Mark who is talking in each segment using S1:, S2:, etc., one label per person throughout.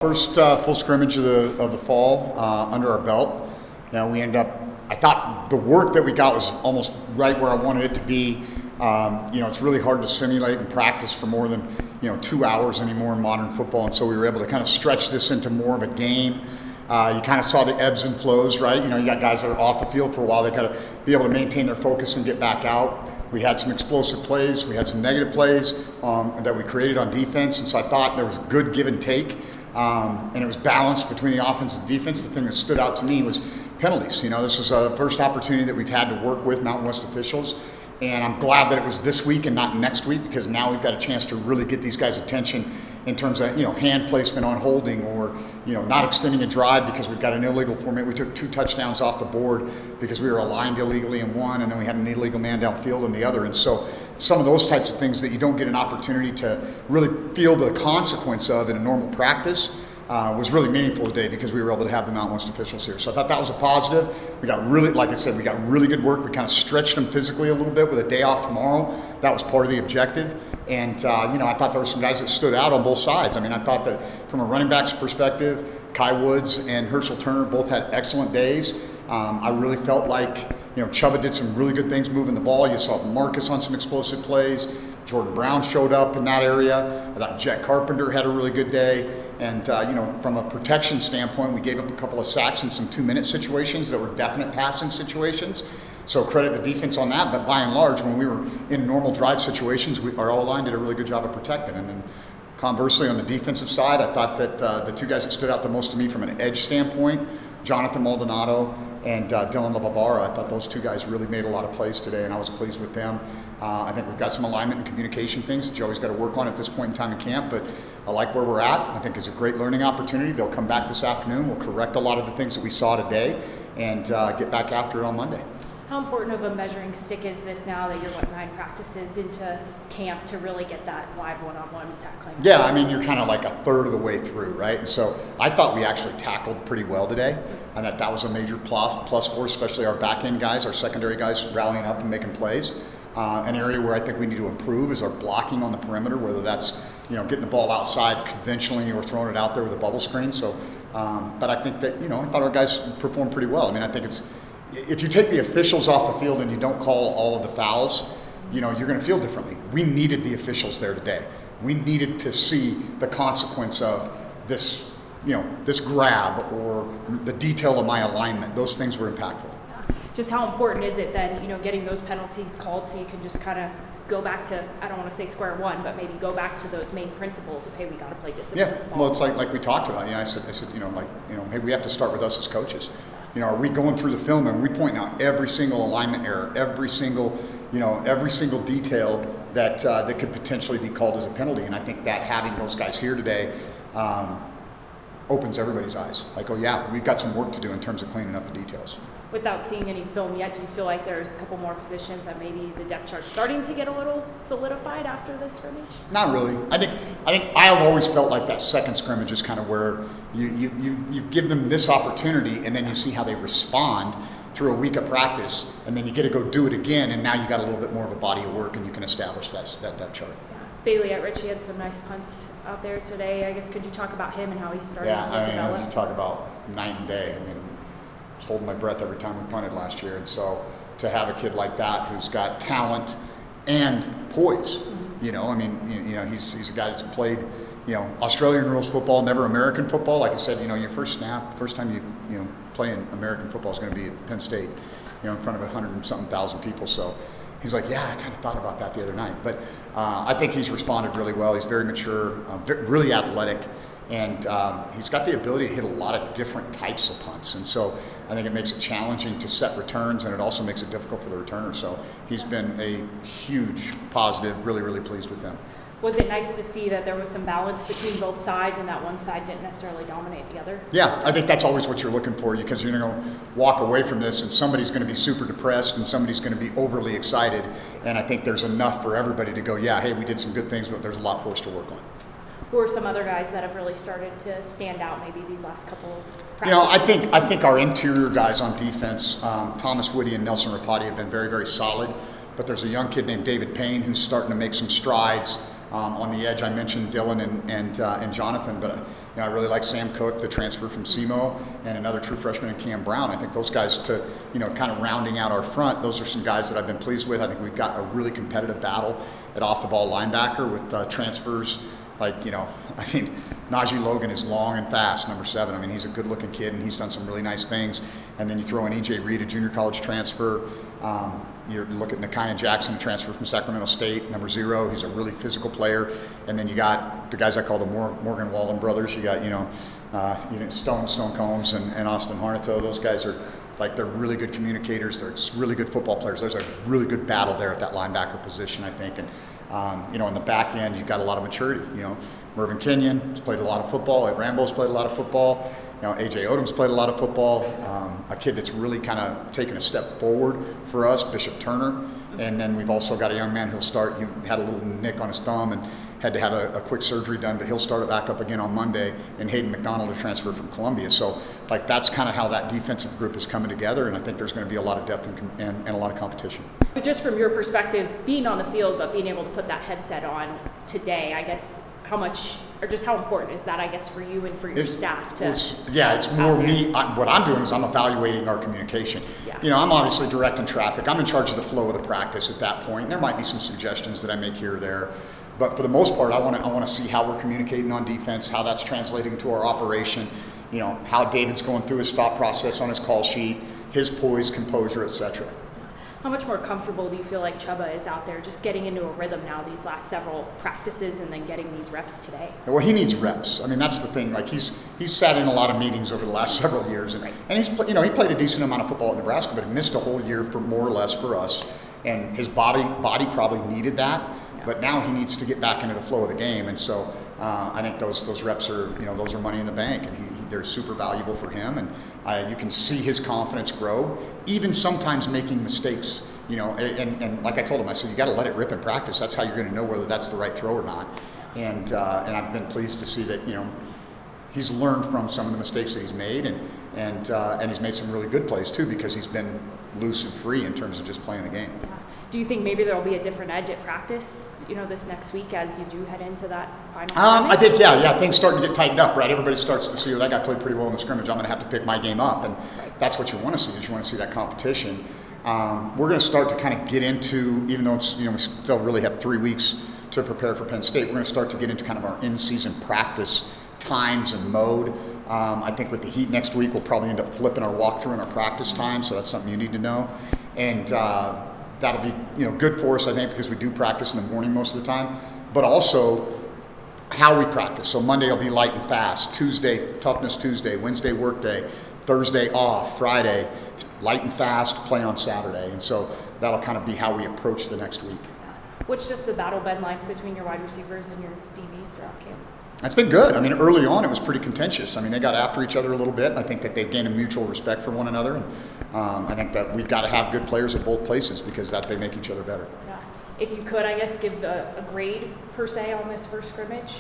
S1: First full scrimmage of the fall under our belt. We ended up, I thought the work that we got was almost right where I wanted it to be. It's really hard to simulate and practice for more than 2 hours anymore in modern football, and so we were able to kind of stretch this into more of a game. You kind of saw the ebbs and flows, right? You got guys that are off the field for a while. They got to be able to maintain their focus and get back out. We had some explosive plays. We had some negative plays that we created on defense, and so I thought there was good give and take. And it was balanced between the offense and defense. The thing that stood out to me was penalties. This was the first opportunity that we've had to work with Mountain West officials, and I'm glad that it was this week and not next week, because now we've got a chance to really get these guys' attention in terms of hand placement on holding, or not extending a drive because we've got an illegal formation. We took 2 touchdowns off the board because we were aligned illegally in one, and then we had an illegal man downfield in the other. And so some of those types of things that you don't get an opportunity to really feel the consequence of in a normal practice was really meaningful today, because we were able to have the Mountain West officials here. So I thought that was a positive. We got really, like I said, we got really good work. We kind of stretched them physically a little bit with a day off tomorrow. That was part of the objective. And, I thought there were some guys that stood out on both sides. I thought that from a running back's perspective, Kai Woods and Herschel Turner both had excellent days. I really felt like, Chubba did some really good things moving the ball. You saw Marcus on some explosive plays. Jordan Brown showed up in that area. I thought Jet Carpenter had a really good day. And, from a protection standpoint, we gave up a couple of sacks in some 2-minute situations that were definite passing situations. So credit the defense on that. But by and large, when we were in normal drive situations, our O-line did a really good job of protecting. And then conversely, on the defensive side, I thought that the 2 guys that stood out the most to me from an edge standpoint, Jonathan Maldonado and Dylan LaBarbara, I thought those 2 guys really made a lot of plays today, and I was pleased with them. I think we've got some alignment and communication things that Joey's got to work on at this point in time in camp, but I like where we're at. I think it's a great learning opportunity. They'll come back this afternoon. We'll correct a lot of the things that we saw today and get back after it on Monday.
S2: How important of a measuring stick is this now that you're 9 practices into camp to really get that live one-on-one tackling?
S1: Yeah, you're kind of like a third of the way through, right? And so I thought we actually tackled pretty well today, and that was a major plus for us, especially our back end guys, our secondary guys rallying up and making plays. An area where I think we need to improve is our blocking on the perimeter, whether that's getting the ball outside conventionally or throwing it out there with a bubble screen. So, but I think that I thought our guys performed pretty well. I think it's, if you take the officials off the field and you don't call all of the fouls, you're going to feel differently. We needed the officials there today. We needed to see the consequence of this, this grab or the detail of my alignment. Those things were impactful.
S2: Just how important is it then, getting those penalties called so you can just kind of go back to, I don't want to say square one, but maybe go back to those main principles of, hey, we got to play discipline.
S1: Yeah, well, it's like we talked about. I said, hey, we have to start with us as coaches. Are we going through the film and we point out every single alignment error, every single detail that could potentially be called as a penalty? And I think that having those guys here today opens everybody's eyes. Like, oh yeah, we've got some work to do in terms of cleaning up the details. Without
S2: seeing any film yet, do you feel like there's a couple more positions that maybe the depth chart's starting to get a little solidified after this scrimmage?
S1: Not really. I think I've always felt like that second scrimmage is kind of where you give them this opportunity, and then you see how they respond through a week of practice, and then you get to go do it again, and now you got a little bit more of a body of work, and you can establish that depth chart.
S2: Bailey at Richie had some nice punts out there today. I guess, could you talk about him and how he's starting to develop?
S1: You talk about night and day. I was holding my breath every time we punted last year, and so to have a kid like that who's got talent and poise, he's a guy that's played, Australian rules football, never American football. Like I said, your first snap, first time you play in American football is going to be at Penn State, in front of 100 and something thousand people. So he's like, yeah, I kind of thought about that the other night. But I think he's responded really well. He's very mature, really athletic. And he's got the ability to hit a lot of different types of punts. And so I think it makes it challenging to set returns, and it also makes it difficult for the returner. So he's been a huge positive, really, really pleased with him.
S2: Was it nice to see that there was some balance between both sides and that one side didn't necessarily dominate the other?
S1: Yeah, I think that's always what you're looking for, because you're going to walk away from this and somebody's going to be super depressed and somebody's going to be overly excited. And I think there's enough for everybody to go, yeah, hey, we did some good things, but there's a lot for us to work on.
S2: Who are some other guys that have really started to stand out maybe these last couple of practices?
S1: I think our interior guys on defense, Thomas Woody and Nelson Rapati, have been very, very solid. But there's a young kid named David Payne who's starting to make some strides. On the edge, I mentioned Dylan and Jonathan, but I really like Sam Cook, the transfer from SEMO, and another true freshman in Cam Brown. I think those guys, to kind of rounding out our front, those are some guys that I've been pleased with. I think we've got a really competitive battle at off-the-ball linebacker with transfers. Najee Logan is long and fast, number 7. I mean, he's a good-looking kid, and he's done some really nice things. And then you throw in E.J. Reed, a junior college transfer. You look at Nakia Jackson, a transfer from Sacramento State, number 0. He's a really physical player. And then you got the guys I call the Morgan Wallen brothers. You got, Stone Combs and Austin Harnato. Those guys are they're really good communicators. They're really good football players. There's a really good battle there at that linebacker position, I think. And on the back end, you've got a lot of maturity. Mervyn Kenyon has played a lot of football. Ed Rambo's played a lot of football. A.J. Odom's played a lot of football. A kid that's really kind of taken a step forward for us, Bishop Turner. And then we've also got a young man who'll start. He had a little nick on his thumb and had to have a quick surgery done, but he'll start it back up again on Monday. And Hayden McDonald, a transfer from Columbia. So, that's kind of how that defensive group is coming together. And I think there's going to be a lot of depth and a lot of competition.
S2: But just from your perspective, being on the field, but being able to put that headset on today, I guess, how important is that, I guess, for you and for your staff?
S1: It's more me. What I'm doing is I'm evaluating our communication.
S2: Yeah.
S1: I'm obviously directing traffic. I'm in charge of the flow of the practice at that point. There might be some suggestions that I make here or there. But for the most part, I want to see how we're communicating on defense, how that's translating to our operation, how David's going through his thought process on his call sheet, his poise, composure, etc.
S2: How much more comfortable do you feel like Chubba is out there just getting into a rhythm now these last several practices and then getting these reps today?
S1: Well, he needs reps. I mean, that's the thing. He's sat in a lot of meetings over the last several years, and he's he played a decent amount of football at Nebraska, but he missed a whole year for more or less for us, and his body probably needed that. Yeah. But now he needs to get back into the flow of the game, and so I think those reps are those are money in the bank, and they're super valuable for him, and you can see his confidence grow, even sometimes making mistakes. And like I told him, I said, you got to let it rip in practice. That's how you're going to know whether that's the right throw or not. And I've been pleased to see that he's learned from some of the mistakes that he's made, and he's made some really good plays too, because he's been loose and free in terms of just playing the game.
S2: Do you think maybe there'll be a different edge at practice, this next week as you do head into that final
S1: I think, things starting to get tightened up, right? Everybody starts to see, that guy played pretty well in the scrimmage. I'm going to have to pick my game up, and that's what you want to see. Is you want to see that competition. We're going to start to kind of get into, even though it's we still really have 3 weeks to prepare for Penn State, we're going to start to get into kind of our in-season practice times and mode. I think with the heat next week, we'll probably end up flipping our walkthrough and our practice time, so that's something you need to know. And that'll be good for us, I think, because we do practice in the morning most of the time, but also how we practice. So Monday will be light and fast, Tuesday toughness Tuesday, Wednesday work day, Thursday off, Friday light and fast, play on Saturday, and so that'll kind of be how we approach the next week.
S2: What's just the battle been like between your wide receivers and your DBs throughout camp?
S1: It's been good. I mean, early on it was pretty contentious. I mean, they got after each other a little bit, and I think that they've gained a mutual respect for one another. And I think that we've got to have good players at both places, because they make each other better.
S2: Yeah. If you could, I guess, give a grade per se on this first scrimmage,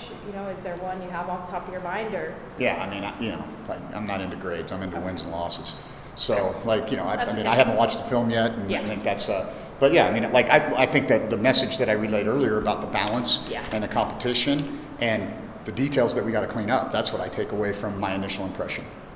S2: is there one you have off the top of your mind, or?
S1: Yeah, I mean, I'm not into grades. I'm into wins and losses. So, I haven't watched the film yet, and I think that's. But yeah, I mean, I think that the message that I relayed earlier about the balance and the competition and the details that we got to clean up, that's what I take away from my initial impression.